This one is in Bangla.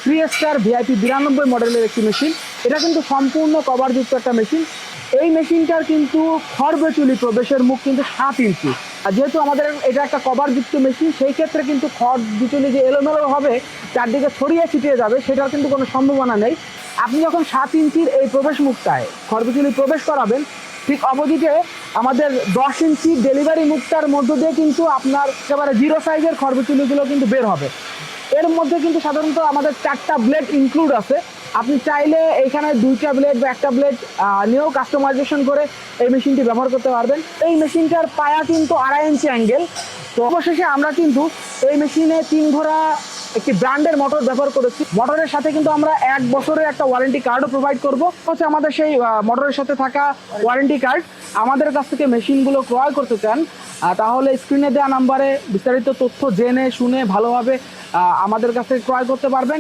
3 স্টার ভিআইপি 92 মডেলের একটি মেশিন। এটা কিন্তু সম্পূর্ণ কভারযুক্ত একটা মেশিন। এই মেশিনটার কিন্তু খড়বিচুলি প্রবেশের মুখ কিন্তু 7 ইঞ্চি। আর যেহেতু আমাদের এটা একটা কভারযুক্ত মেশিন, সেই ক্ষেত্রে কিন্তু খড়বিচুলি যে এলোমেলো হবে চারদিকে ছড়িয়ে ছিটিয়ে যাবে সেটার কিন্তু কোনো সম্ভাবনা নেই। আপনি যখন 7 ইঞ্চির এই প্রবেশ মুখটায় খড়বিচুলি প্রবেশ করাবেন, ঠিক অপোজিটে আমাদের 10 ইঞ্চি ডেলিভারি মুখটার মধ্য দিয়ে কিন্তু আপনার একেবারে জিরো সাইজের খড়বিচুলিগুলো কিন্তু বের হবে। এর মধ্যে কিন্তু সাধারণত আমাদের 4টা ব্লেড ইনক্লুড আছে। আপনি চাইলে এখানে 2টা ব্লেড বা 1টা ব্লেড নিয়েও কাস্টমাইজেশন করে এই মেশিনটি ব্যবহার করতে পারবেন। এই মেশিনটার পায়া কিন্তু 2.5 ইঞ্চি অ্যাঙ্গেল। তো অবশেষে আমরা কিন্তু এই মেশিনে 3 ঘোড়া একটি ব্র্যান্ডের মোটর ব্যবহার করেছি। মোটরের সাথে কিন্তু আমরা 1 বছরের একটা ওয়ারেন্টি কার্ডও প্রোভাইড করবো। হচ্ছে আমাদের সেই মোটরের সাথে থাকা ওয়ারেন্টি কার্ড। আমাদের কাছ থেকে মেশিনগুলো ক্রয় করতে চান তাহলে স্ক্রিনে দেওয়া নাম্বারে বিস্তারিত তথ্য জেনে শুনে ভালোভাবে আমাদের কাছ থেকে ক্রয় করতে পারবেন।